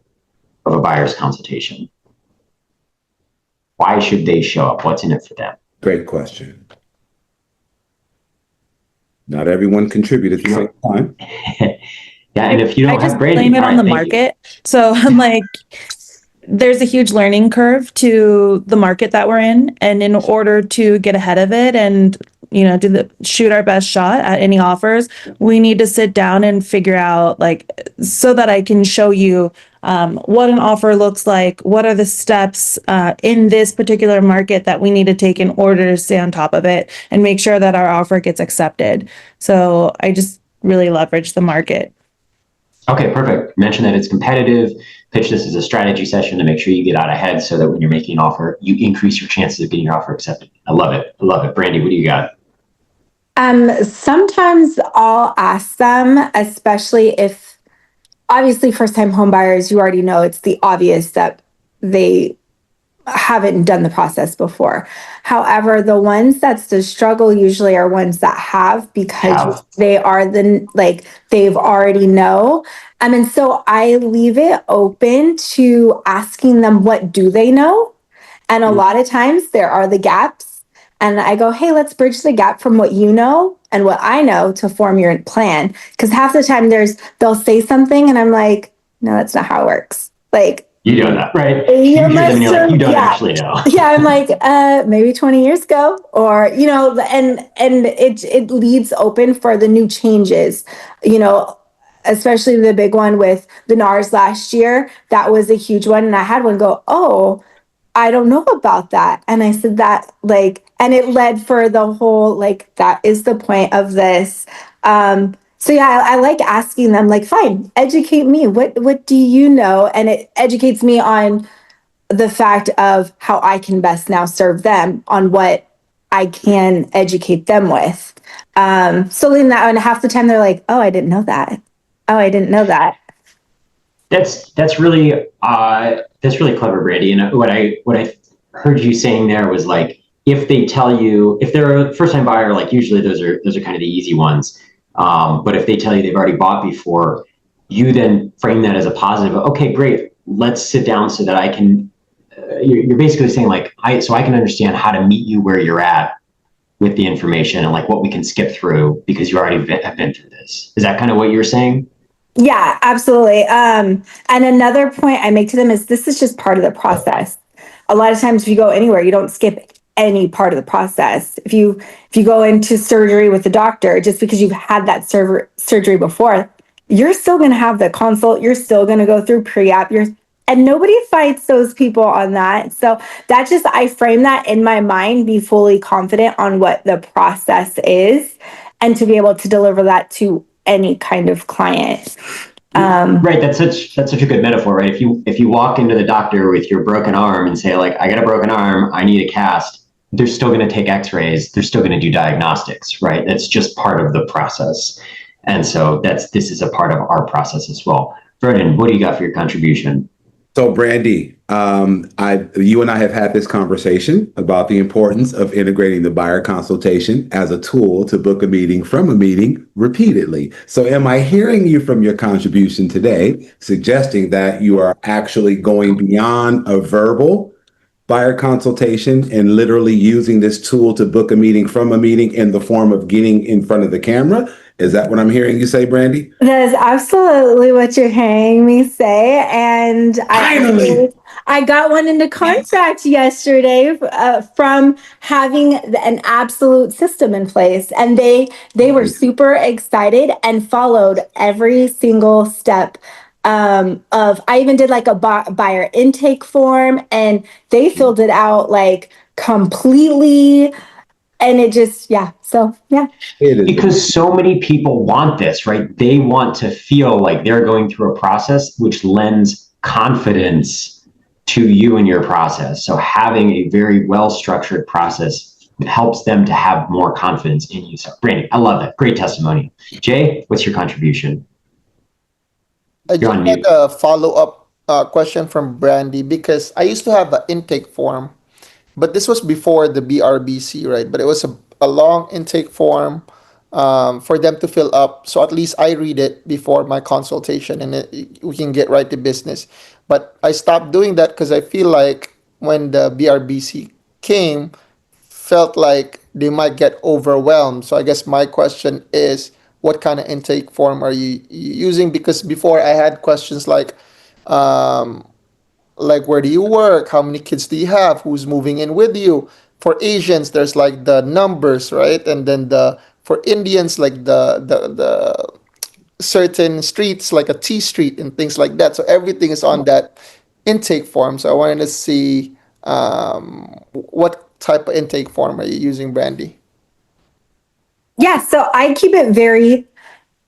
of a buyer's consultation? Why should they show up? What's in it for them? Great question. Not everyone contributed at the same time. Yeah, and if you don't I just have Brandi, blame it all on right, the thank you. market. So I'm like, there's a huge learning curve to the market that we're in, and in order to get ahead of it and shoot our best shot at any offers, we need to sit down and figure out so that I can show you what an offer looks like, what are the steps in this particular market that we need to take in order to stay on top of it and make sure that our offer gets accepted. So I just really leverage the market. Okay, perfect. Mention that it's competitive. Pitch this as a strategy session to make sure you get out ahead so that when you're making an offer, you increase your chances of getting your offer accepted. I love it. I love it. Brandi, what do you got? Sometimes I'll ask them, especially if, obviously, first-time home buyers, you already know it's the obvious that they haven't done the process before. However, the ones that still struggle usually are ones that have, because they've already know. And so I leave it open to asking them, what do they know? And a lot of times there are the gaps. And I go, hey, let's bridge the gap from what you know and what I know to form your plan. Because half the time they'll say something and I'm like, no, that's not how it works. You know that, right? You hear them and you're like, you don't yeah. actually know. Yeah, I'm like, maybe 20 years ago, or, and it leaves open for the new changes, especially the big one with the NARS last year. That was a huge one. And I had one go, oh, I don't know about that. And I said that and it led for the whole, that is the point of this. So yeah, I like asking them, fine, educate me. What do you know? And it educates me on the fact of how I can best now serve them on what I can educate them with. So in that, and half the time they're like, oh, I didn't know that. Oh, I didn't know that. That's really clever, Brandi. And what I heard you saying there was if they tell you, if they're a first time buyer, usually those are kind of the easy ones. But if they tell you they've already bought before, you then frame that as a positive. Okay, great. Let's sit down so that I can. You're basically saying so I can understand how to meet you where you're at with the information and what we can skip through because you already have been through this. Is that kind of what you're saying? Yeah, absolutely. And another point I make to them is this is just part of the process. A lot of times if you go anywhere, you don't skip any part of the process. If you go into surgery with the doctor, just because you've had that surgery before, you're still going to have the consult. You're still going to go through pre-op. And nobody fights those people on that. So I frame that in my mind, be fully confident on what the process is, and to be able to deliver that to any kind of client. Right. That's such a good metaphor, right? If you walk into the doctor with your broken arm and say I got a broken arm, I need a cast, they're still going to take x-rays. They're still going to do diagnostics, right? That's just part of the process. And so this is a part of our process as well. Vernon, what do you got for your contribution? So Brandi, you and I have had this conversation about the importance of integrating the buyer consultation as a tool to book a meeting from a meeting repeatedly. So am I hearing you from your contribution today suggesting that you are actually going beyond a verbal buyer consultation and literally using this tool to book a meeting from a meeting in the form of getting in front of the camera? Is that what I'm hearing you say, Brandi? That is absolutely what you're hearing me say. And Finally! I got one into contract yesterday from having an absolute system in place. And they were super excited and followed every single step I even did like a buyer intake form, and they filled it out like completely. And it just, yeah. So, yeah. Because so many people want this, right? They want to feel like they're going through a process which lends confidence to you and your process. So having a very well-structured process helps them to have more confidence in you. So, Brandi, I love that. Great testimony. Jay, what's your contribution? I just had a follow-up question from Brandi, because I used to have an intake form, but this was before the BRBC, right? But it was a long intake form for them to fill up. So at least I read it before my consultation, and we can get right to business. But I stopped doing that because I feel like when the BRBC came, felt like they might get overwhelmed. So I guess my question is, what kind of intake form are you using? Because before I had questions like where do you work? How many kids do you have? Who's moving in with you? For Asians, there's like the numbers, right? And then for Indians, like the certain streets, like a T street and things like that. So everything is on that intake form. So I wanted to see what type of intake form are you using, Brandi? Yeah, so I keep it very,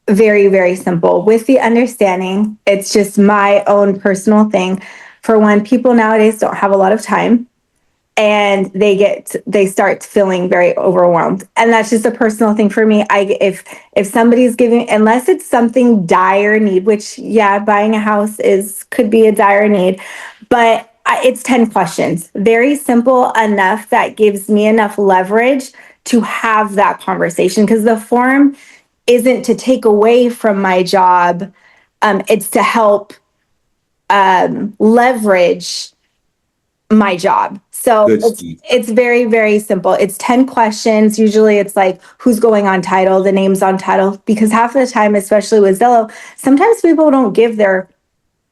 very, very simple with the understanding it's just my own personal thing. For one, people nowadays don't have a lot of time, and they start feeling very overwhelmed, and that's just a personal thing for me. If somebody's giving, unless it's something dire need, which buying a house could be a dire need, but it's 10 questions, very simple enough that gives me enough leverage to have that conversation, because the form isn't to take away from my job. It's to help leverage my job. So it's very, very simple. It's 10 questions. Usually it's like, who's going on title, the name's on title, because half of the time, especially with Zillow, sometimes people don't give their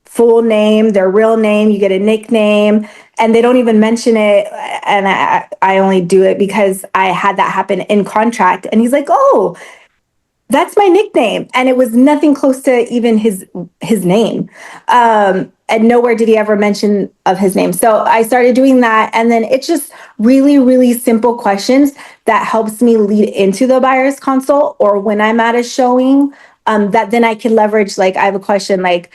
full name, their real name. You get a nickname, and they don't even mention it. And I only do it because I had that happen in contract. And he's like, oh, that's my nickname. And it was nothing close to even his name. And nowhere did he ever mention of his name. So I started doing that. And then it's just really, really simple questions that helps me lead into the buyer's consult, or when I'm at a showing, that then I can leverage. Like, I have a question, like,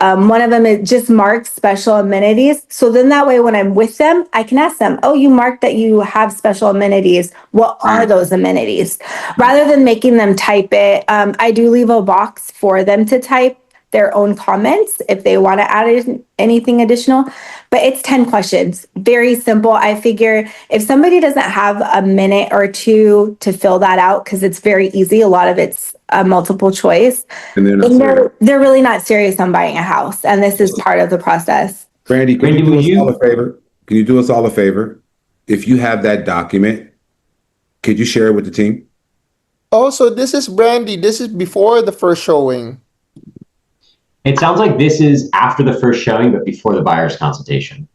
one of them is just marked special amenities. So then that way, when I'm with them, I can ask them, oh, you marked that you have special amenities. What are those amenities? Rather than making them type it, I do leave a box for them to type their own comments if they want to add anything additional. But it's 10 questions. Very simple. I figure if somebody doesn't have a minute or two to fill that out, because it's very easy, a lot of it's multiple choice, and they're really not serious on buying a house. And this is part of the process. Brandi, can you do us all a favor? Can you do us all a favor? If you have that document, could you share it with the team? Oh, so this is Brandi. This is before the first showing. It sounds like this is after the first showing, but before the buyer's consultation.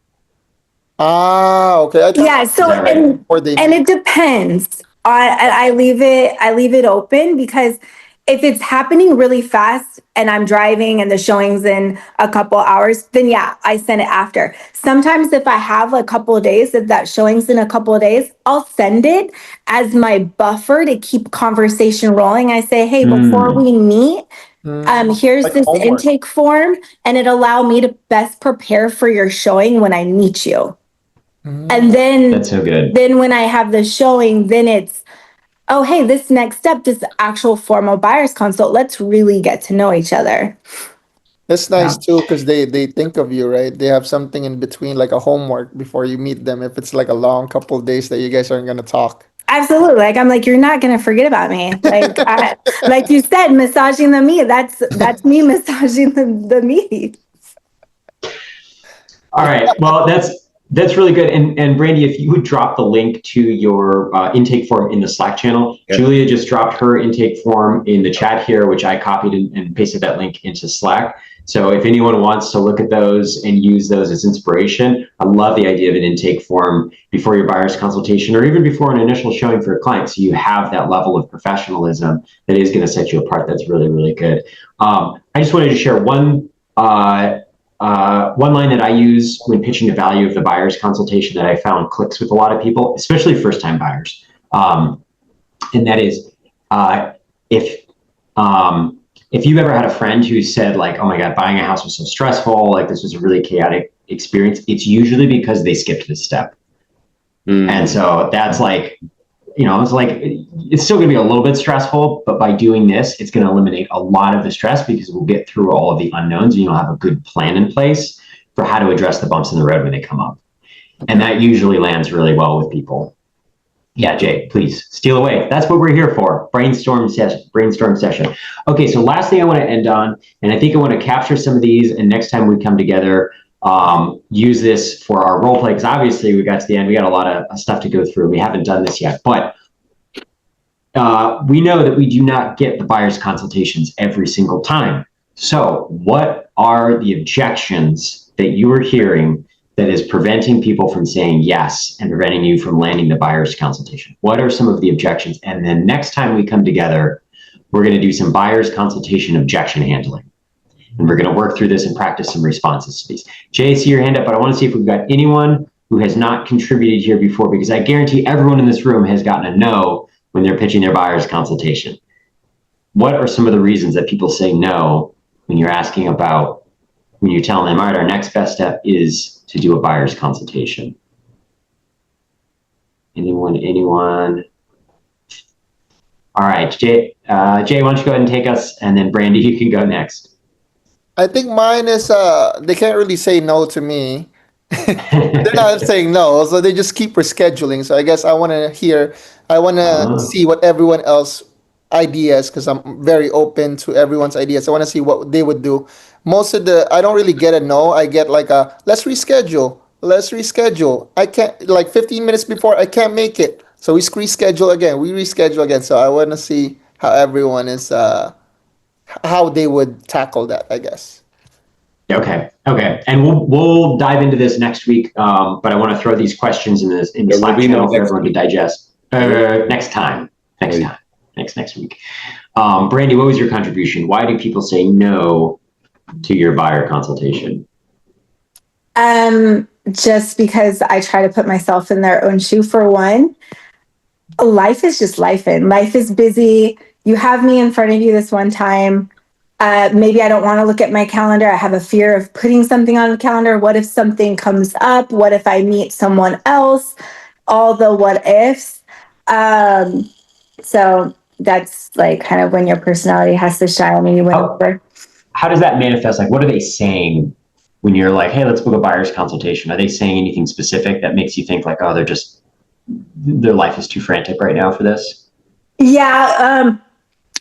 Ah, okay. Yeah. So, right? and it depends. I leave it open, because if it's happening really fast and I'm driving and the showing's in a couple hours, then I send it after. Sometimes if I have a couple of days, if that showing's in a couple of days, I'll send it as my buffer to keep conversation rolling. I say, hey, before we meet, here's Like this homework. intake form, and it allow me to best prepare for your showing when I meet you. And then That's so good. Then when I have the showing, then it's, oh, hey, this next step, this actual formal buyer's consult, let's really get to know each other. That's nice too, because they think of you, right? They have something in between, like a homework before you meet them, if it's like a long couple of days that you guys aren't going to talk. Absolutely. Like, I'm like, you're not going to forget about me. Like, like you said, massaging the meat, that's me massaging the meat. All right. Well, That's really good. And Brandi, if you would drop the link to your intake form in the Slack channel, Yep. Julia just dropped her intake form in the chat here, which I copied and pasted that link into Slack. So if anyone wants to look at those and use those as inspiration, I love the idea of an intake form before your buyer's consultation or even before an initial showing for a client. So you have that level of professionalism that is going to set you apart. That's really, really good. I just wanted to share one line that I use when pitching the value of the buyer's consultation that I found clicks with a lot of people, especially first-time buyers. And that is, if you've ever had a friend who said like, oh my God, buying a house was so stressful, like this was a really chaotic experience, it's usually because they skipped this step. And so that's like, it's like, it's still gonna be a little bit stressful, but by doing this, it's gonna eliminate a lot of the stress because we'll get through all of the unknowns and you'll have a good plan in place for how to address the bumps in the road when they come up. And that usually lands really well with people. Yeah, Jay, please steal away. That's what we're here for. Brainstorm session. Okay, so last thing I want to end on, and I think I want to capture some of these, and next time we come together, use this for our role play, because obviously we got to the end, we got a lot of stuff to go through. We haven't done this yet, but we know that we do not get the buyer's consultations every single time. So what are the objections that you are hearing that is preventing people from saying yes and preventing you from landing the buyer's consultation? What are some of the objections? And then next time we come together, we're going to do some buyer's consultation objection handling. And we're going to work through this and practice some responses to these. Jay, I see your hand up, but I want to see if we've got anyone who has not contributed here before, because I guarantee everyone in this room has gotten a no when they're pitching their buyer's consultation. What are some of the reasons that people say no when you're asking about, when you're telling them, all right, our next best step is to do a buyer's consultation? Anyone? All right, Jay, why don't you go ahead and take us, and then Brandi, you can go next. I think mine is they can't really say no to me. They're not saying no, so they just keep rescheduling. So I guess I want to see what everyone else ideas, because I'm very open to everyone's ideas. I want to see what they would do. I don't really get a no. I get like a let's reschedule. I can't, like 15 minutes before, I can't make it. So we reschedule again. So I want to see how everyone is, how they would tackle that, I guess. Okay. And we'll dive into this next week. But I want to throw these questions in the Slack channel for everyone to digest. Next week. Brandi, what was your contribution? Why do people say no to your buyer consultation? Just because I try to put myself in their own shoe, for one. Life is just life is busy. You have me in front of you this one time. Maybe I don't want to look at my calendar. I have a fear of putting something on the calendar. What if something comes up? What if I meet someone else? All the what ifs. So that's like kind of when your personality has to shine when you win over. How does that manifest? Like, what are they saying when you're like, hey, let's book a buyer's consultation? Are they saying anything specific that makes you think like, oh, their life is too frantic right now for this? Yeah.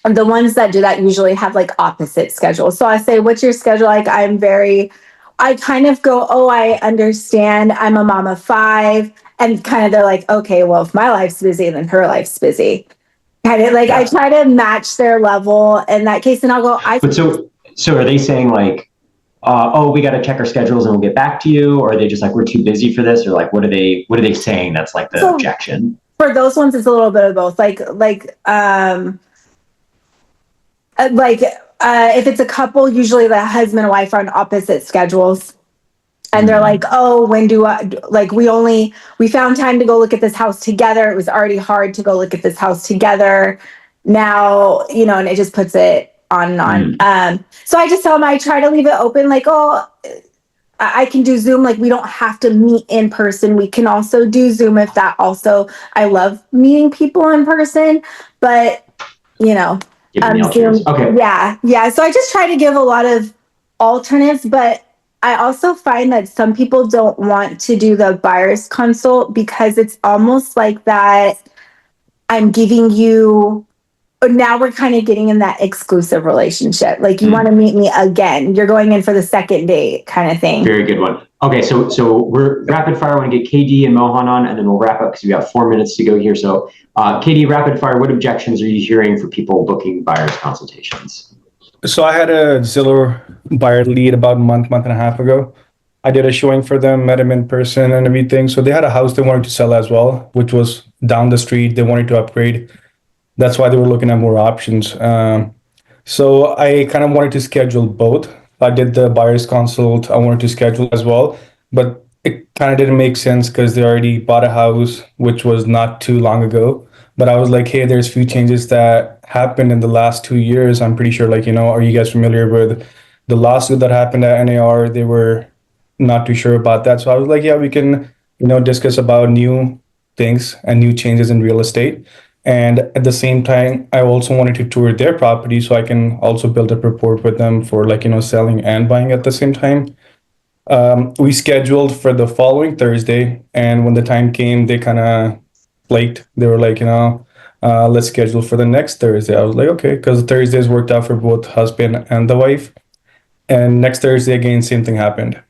The ones that do that usually have like opposite schedules. So I say, what's your schedule like? I kind of go, oh, I understand. I'm a mom of 5. And kind of they're like, okay, well, if my life's busy, then her life's busy. Kind of like, I try to match their level in that case. And I'll go, So are they saying like, oh, we got to check our schedules and we'll get back to you? Or are they just like, we're too busy for this? Or like, what are they saying that's like the objection? For those ones, it's a little bit of both. If it's a couple, usually the husband and wife are on opposite schedules. And they're like, oh, when do we found time to go look at this house together. It was already hard to go look at this house together. Now, and it just puts it on and on. So I just tell them, I try to leave it open, like, oh, I can do Zoom. Like, we don't have to meet in person. We can also do Zoom if that also, I love meeting people in person, but Zoom. Okay. Yeah. So I just try to give a lot of alternatives, but I also find that some people don't want to do the buyer's consult because it's almost like that I'm giving you now we're kind of getting in that exclusive relationship. Like you want to meet me again. You're going in for the second date kind of thing. Very good one. Okay, so we're rapid fire. I want to get KD and Mohan on, and then we'll wrap up because we got 4 minutes to go here. So KD, rapid fire, what objections are you hearing for people booking buyer's consultations? So I had a Zillow buyer lead about a month and a half ago. I did a showing for them, met them in person and everything. So they had a house they wanted to sell as well, which was down the street. They wanted to upgrade. That's why they were looking at more options. So I kind of wanted to schedule both. I did the buyer's consult. I wanted to schedule as well, but it kind of didn't make sense because they already bought a house, which was not too long ago. But I was like, hey, there's a few changes that happened in the last 2 years. I'm pretty sure, like, are you guys familiar with the lawsuit that happened at NAR? They were not too sure about that. So I was like, yeah, we can, discuss about new things and new changes in real estate. And at the same time, I also wanted to tour their property so I can also build a rapport with them for selling and buying at the same time. We scheduled for the following Thursday. And when the time came, they kind of flaked. They were like, let's schedule for the next Thursday. I was like, okay, because Thursdays worked out for both husband and the wife. And next Thursday again, same thing happened.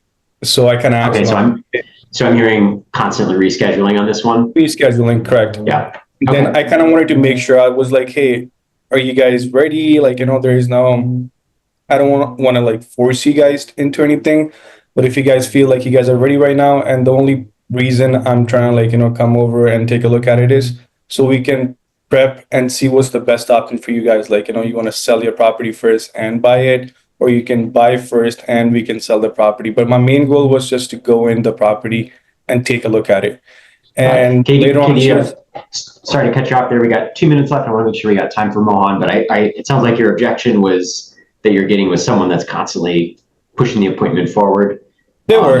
So I kind of asked. Okay, so I'm hearing constantly rescheduling on this one. Rescheduling, correct. Yeah. Then I kind of wanted to make sure I was like, hey, are you guys ready? There is no, I don't want to force you guys into anything. But if you guys feel like you guys are ready right now, and the only reason I'm trying to come over and take a look at it is so we can prep and see what's the best option for you guys. You want to sell your property first and buy it, or you can buy first and we can sell the property. But my main goal was just to go in the property and take a look at it. And later on, sorry to cut you off there. We got 2 minutes left. I want to make sure we got time for Mohan, but it sounds like your objection was that you're getting with someone that's constantly pushing the appointment forward. They were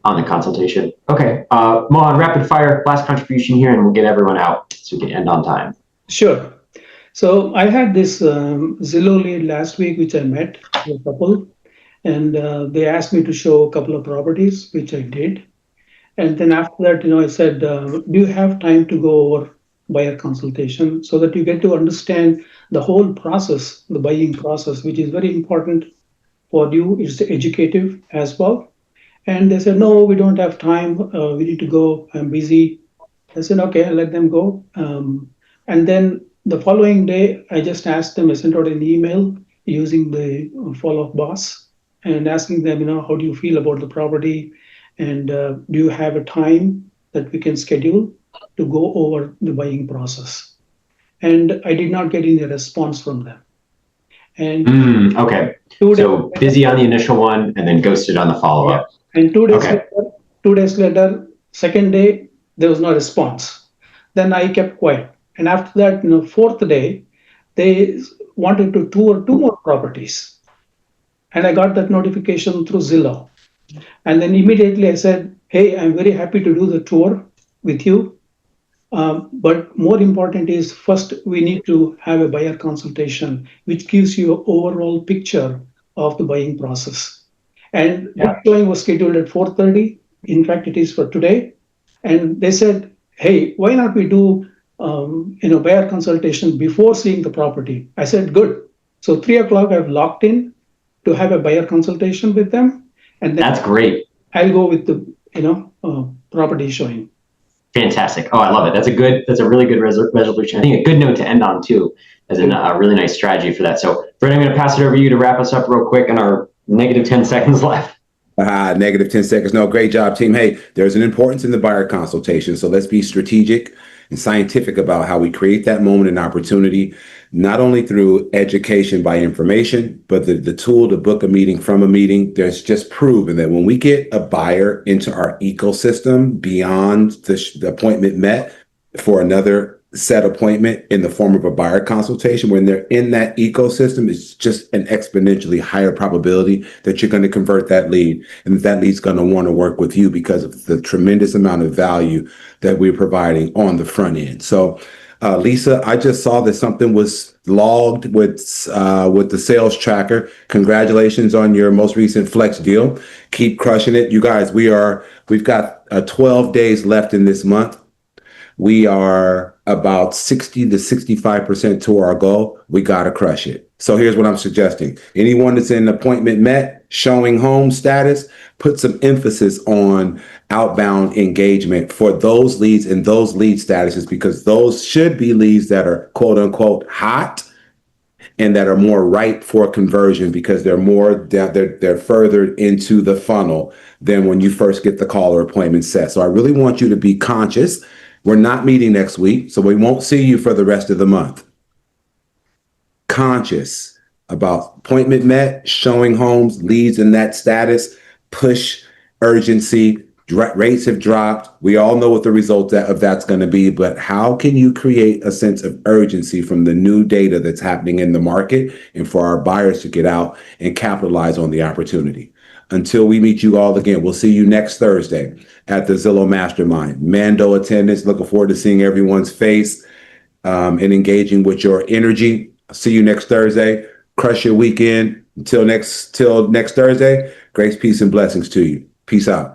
on the consultation. Okay, Mohan, rapid fire, last contribution here, and we'll get everyone out so we can end on time. Sure. So I had this Zillow lead last week, which I met with a couple, and they asked me to show a couple of properties, which I did. And then after that, I said, do you have time to go over buyer consultation so that you get to understand the whole process, the buying process, which is very important for you. It's educative as well. And they said, no, we don't have time. We need to go. I'm busy. I said, okay, I'll let them go. And then the following day, I just asked them, I sent out an email using the follow-up boss and asking them, how do you feel about the property? And do you have a time that we can schedule to go over the buying process? And I did not get any response from them. And okay, so busy on the initial one and then ghosted on the follow-up. Yeah. And 2 days later, second day, there was no response. Then I kept quiet. And after that, fourth day, they wanted to tour 2 more properties. And I got that notification through Zillow. And then immediately I said, hey, I'm very happy to do the tour with you. But more important is first we need to have a buyer consultation, which gives you an overall picture of the buying process. And that showing was scheduled at 4:30. In fact, it is for today. And they said, hey, why not we do buyer consultation before seeing the property? I said, good. So 3 o'clock I've locked in to have a buyer consultation with them. And then that's great. I'll go with the property showing. Fantastic. Oh, I love it. That's a really good resolution. I think a good note to end on too, as a really nice strategy for that. So Brandi, I'm going to pass it over to you to wrap us up real quick in our negative 10 seconds left. Negative 10 seconds. No, great job, team. Hey, there's an importance in the buyer consultation. So let's be strategic and scientific about how we create that moment and opportunity, not only through education by information, but the tool to book a meeting from a meeting. There's just proven that when we get a buyer into our ecosystem beyond the appointment met for another set appointment in the form of a buyer consultation, when they're in that ecosystem, it's just an exponentially higher probability that you're going to convert that lead, and that lead's going to want to work with you because of the tremendous amount of value that we're providing on the front end. So Lisa, I just saw that something was logged with the sales tracker. Congratulations on your most recent flex deal. Keep crushing it. You guys, we've got 12 days left in this month. We are about 60 to 65% to our goal, we got to crush it. So here's what I'm suggesting. Anyone that's in appointment met, showing home status, put some emphasis on outbound engagement for those leads and those lead statuses, because those should be leads that are quote unquote hot and that are more ripe for conversion, because they're further into the funnel than when you first get the call or appointment set. So I really want you to be conscious. We're not meeting next week, so we won't see you for the rest of the month. Conscious about appointment met, showing homes, leads in that status, push, urgency, rates have dropped. We all know what the result of that's going to be, but how can you create a sense of urgency from the new data that's happening in the market and for our buyers to get out and capitalize on the opportunity? Until we meet you all again, we'll see you next Thursday at the Zillow Mastermind. Mando attendance, looking forward to seeing everyone's face and engaging with your energy. I'll see you next Thursday. Crush your weekend. Until next Thursday, grace, peace, and blessings to you. Peace out.